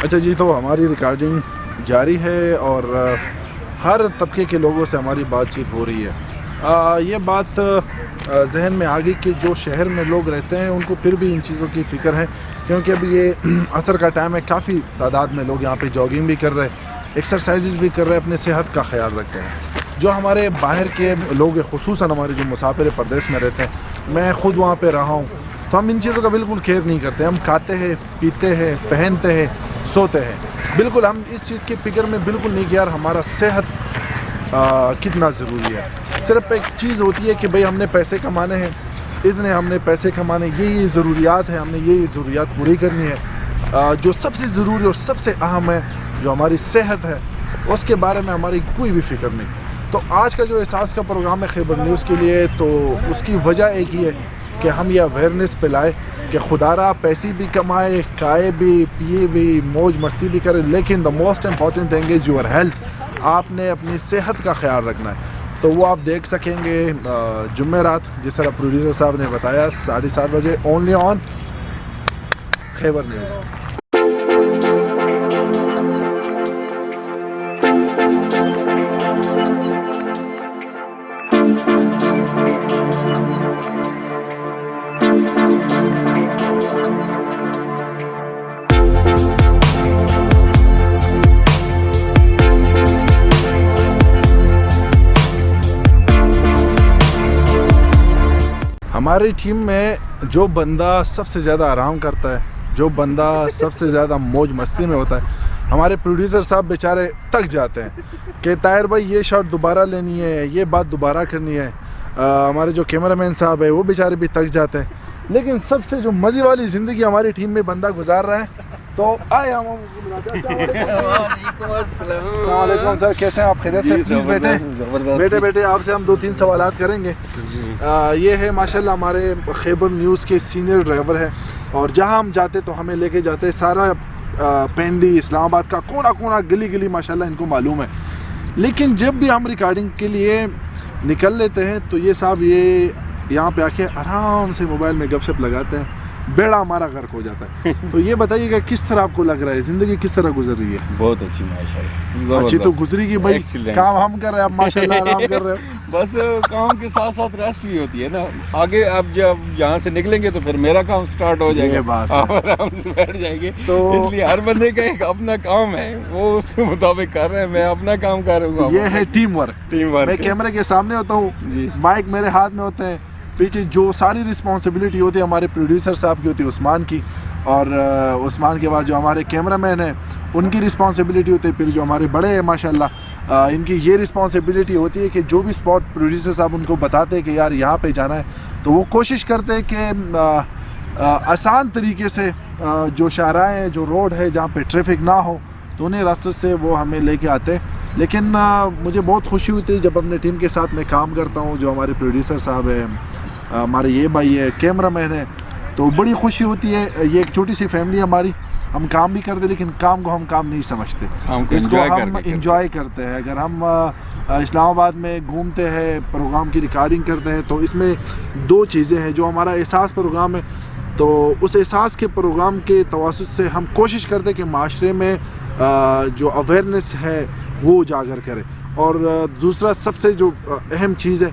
अच्छा जी, तो हमारी रिकॉर्डिंग जारी है और हर तबके के लोगों से हमारी बातचीत हो रही है। ये बात जहन में आ गई कि जो शहर में लोग रहते हैं उनको फिर भी इन चीज़ों की फ़िक्र है, क्योंकि अभी ये असर का टाइम है, काफ़ी तादाद में लोग यहाँ पे जॉगिंग भी कर रहे हैं, एक्सरसाइजेज़ भी कर रहे हैं, अपने सेहत का ख्याल रखते हैं। जो हमारे बाहर के लोग हैं, खुसूसन हमारे जो मुसाफिर परदेश में रहते हैं, मैं ख़ुद वहाँ पर रहा हूँ, तो हम इन चीज़ों का बिल्कुल केयर नहीं करते। हम खाते हैं, पीते हैं, पहनते हैं, सोते हैं, बिल्कुल हम इस चीज़ की फ़िक्र में बिल्कुल नहीं कि यार हमारा सेहत कितना ज़रूरी है। सिर्फ एक चीज़ होती है कि भाई हमने पैसे कमाने हैं, इतने हमने पैसे कमाने, ये ज़रूरियात है, हमने ये ज़रूरियात पूरी करनी है। जो सबसे ज़रूरी और सबसे अहम है, जो हमारी सेहत है, उसके बारे में हमारी कोई भी फ़िक्र नहीं। तो आज का जो एहसास का प्रोग्राम है खैबर न्यूज़ के लिए, तो उसकी वजह एक ही है कि हम ये अवेयरनेस फैलाएँ कि खुदारा पैसे भी कमाए, खाए भी, पिए भी, मौज मस्ती भी करें, लेकिन the most important thing is your health. आपने अपनी सेहत का ख्याल रखना है। तो वो आप देख सकेंगे जुमेरात, जिस तरह प्रोड्यूसर साहब ने बताया, 7:30 बजे ओनली ऑन खैबर न्यूज़। हमारी टीम में जो बंदा सबसे ज़्यादा आराम करता है, जो बंदा सबसे ज़्यादा मौज मस्ती में होता है, हमारे प्रोड्यूसर साहब बेचारे थक जाते हैं कि ताहिर भाई ये शॉट दोबारा लेनी है, ये बात दोबारा करनी है। हमारे जो कैमरामैन साहब है वो बेचारे भी थक जाते हैं, लेकिन सबसे जो मज़े वाली ज़िंदगी हमारी टीम में बंदा गुजार रहा है। तो आए हम वालेकुम सर, कैसे हैं आप? खैरियत से? प्लीज़ बैठे आपसे हम 2-3 सवालात करेंगे। ये है माशाल्लाह हमारे खैबर न्यूज़ के सीनियर ड्राइवर हैं, और जहां हम जाते तो हमें लेके जाते सारा पेंडी इस्लामाबाद का कोना कोना, गली गली माशाल्लाह इनको मालूम है। लेकिन जब भी हम रिकॉर्डिंग के लिए निकल लेते हैं तो ये साहब ये यहाँ पे आके आराम से मोबाइल में गपशप लगाते हैं, बेड़ा हमारा गर्क हो जाता है। तो ये बताइएगा किस तरह आपको लग रहा है, ज़िंदगी किस तरह गुजर रही है? बहुत अच्छी माशाल्लाह। अच्छी तो गुजरेगी भाई, काम हम कर रहे हैं, आप माशाल्लाह आराम कर रहे हो। बस काम के साथ साथ रेस्ट भी होती है ना। आगे आप जब यहाँ से निकलेंगे तो फिर मेरा काम स्टार्ट हो जाएगा, बात आप आराम से बैठ जाएंगे। तो इसलिए हर बंदे का एक अपना काम है, वो उसके मुताबिक कर रहे हैं, मैं अपना काम कर रहा हूँ। ये है टीम वर्क। मैं कैमरे के सामने होता हूँ, माइक मेरे हाथ में होते हैं, पीछे जो सारी रिस्पॉन्सिबिलिटी होती है हमारे प्रोड्यूसर साहब की होती है, उस्मान की, और उस्मान के बाद जो हमारे कैमरामैन हैं उनकी रिस्पॉन्सिबिलिटी होती है, फिर जो हमारे बड़े हैं माशाल्लाह इनकी ये रिस्पॉन्सिबिलिटी होती है कि जो भी स्पॉट प्रोड्यूसर साहब उनको बताते हैं कि यार यहाँ पे जाना है, तो वो कोशिश करते हैं कि आसान तरीके से जो शाहराएँ हैं, जो रोड है जहाँ पे ट्रैफिक ना हो, तो उन्हीं रास्तों से वो हमें लेके आते हैं। लेकिन मुझे बहुत खुशी होती है जब अपने टीम के साथ मैं काम करता हूँ। जो हमारे प्रोड्यूसर साहब हैं, हमारे ये भाई है, कैमरामैन है, तो बड़ी खुशी होती है। ये एक छोटी सी फैमिली है हमारी, हम काम भी करते लेकिन काम को हम काम नहीं समझते, इसको हम इंजॉय करते हैं। अगर हम इस्लामाबाद में घूमते हैं, प्रोग्राम की रिकॉर्डिंग करते हैं, तो इसमें 2 चीज़ें हैं। जो हमारा एहसास प्रोग्राम है, तो उस एहसास के प्रोग्राम के तवासुत से हम कोशिश करते हैं कि माशरे में जो अवेयरनेस है वो उजागर करें। और दूसरा सबसे जो अहम चीज़ है,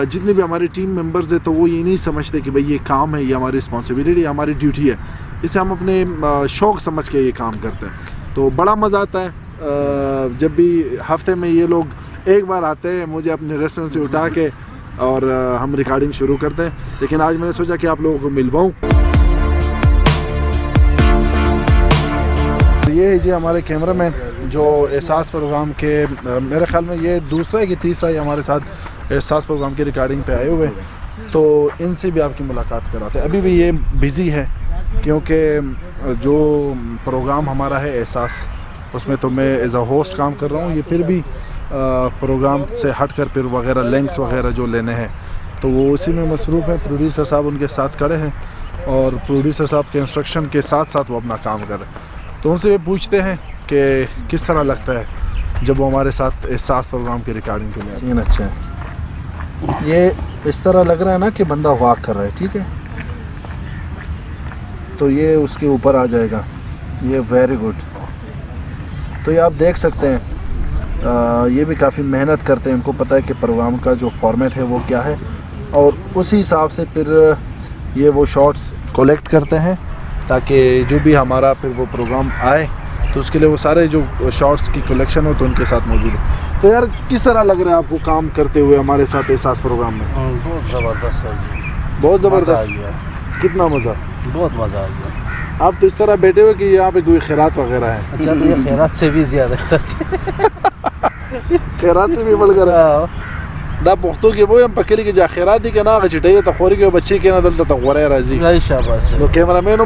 जितने भी हमारे टीम मेंबर्स हैं, तो वो ये नहीं समझते कि भाई ये काम है, ये हमारी रिस्पॉन्सिबिलिटी है, हमारी ड्यूटी है। इसे हम अपने शौक़ समझ के ये काम करते हैं। तो बड़ा मज़ा आता है जब भी हफ्ते में ये लोग एक बार आते हैं मुझे अपने रेस्टोरेंट से उठा के, और हम रिकॉर्डिंग शुरू करते हैं। लेकिन आज मैंने सोचा कि आप लोगों को मिलवाऊँ। ये है जी हमारे कैमरामैन, जो एहसास प्रोग्राम के मेरे ख्याल में ये दूसरा कि तीसरा ही हमारे साथ एहसास प्रोग्राम की रिकॉर्डिंग पे आए हुए, तो इनसे भी आपकी मुलाकात कराते हैं। अभी भी ये बिज़ी है, क्योंकि जो प्रोग्राम हमारा है एहसास, उसमें तो मैं एज अ होस्ट काम कर रहा हूँ। ये फिर भी प्रोग्राम से हट कर फिर वगैरह लिंक्स वगैरह जो लेने हैं, तो वो उसी में मसरूफ़ है। प्रोड्यूसर साहब उनके साथ खड़े हैं, और प्रोड्यूसर साहब के इंस्ट्रक्शन के साथ साथ वो अपना काम कर रहे हैं। तो उनसे पूछते हैं कि किस तरह लगता है जब वो हमारे साथ एहसास प्रोग्राम की रिकॉर्डिंग के लिए। सीन अच्छा है, ये इस तरह लग रहा है ना कि बंदा वॉक कर रहा है, ठीक है, तो ये उसके ऊपर आ जाएगा, ये वेरी गुड। तो ये आप देख सकते हैं, ये भी काफ़ी मेहनत करते हैं, इनको पता है कि प्रोग्राम का जो फॉर्मेट है वो क्या है, और उसी हिसाब से फिर ये वो शॉट्स कलेक्ट करते हैं ताकि जो भी हमारा फिर वो प्रोग्राम आए तो उसके लिए वो सारे जो शॉट्स की कलेक्शन हो तो उनके साथ मौजूद है। तो यार किस तरह लग रहा है आपको काम करते हुए हमारे साथ एहसास प्रोग्राम में? बहुत ज़बरदस्त है जी, बहुत ज़बरदस्त। गया, कितना मज़ा? बहुत मज़ा आ गया। आप तो इस तरह बैठे हुए कि यहाँ पे कोई खैरात वगैरह है? अच्छा, तो ये खैरात से भी ज़्यादा है सर। खैरात से भी बढ़कर दा पुख्तो के वो हम पकली के जा खैरात दी के ना चिटे तो खोरी के बच्चे के ना दलता तगवरे राजी नहीं शाबाश नो कैमरामैन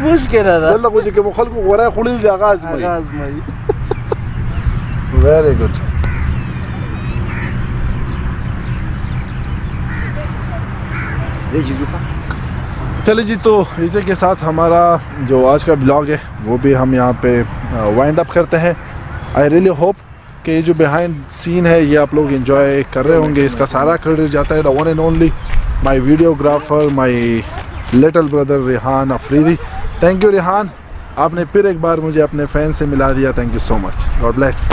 मुश्किल है दल्ला कुछ के मखल को वरे खुली दी आगाज में आगाज में वेरी गुड। चलिए जी, तो इसी के साथ हमारा जो आज का ब्लॉग है वो भी हम यहाँ पे वाइंड अप करते हैं। आई रियली होप कि ये जो बिहाइंड सीन है ये आप लोग एंजॉय कर रहे होंगे। इसका सारा क्रेडिट जाता है the one and only my videographer, my little brother Rehan Afridi. Thank you Rehan, आपने फिर एक बार मुझे अपने फैन से मिला दिया। Thank you so much, God bless.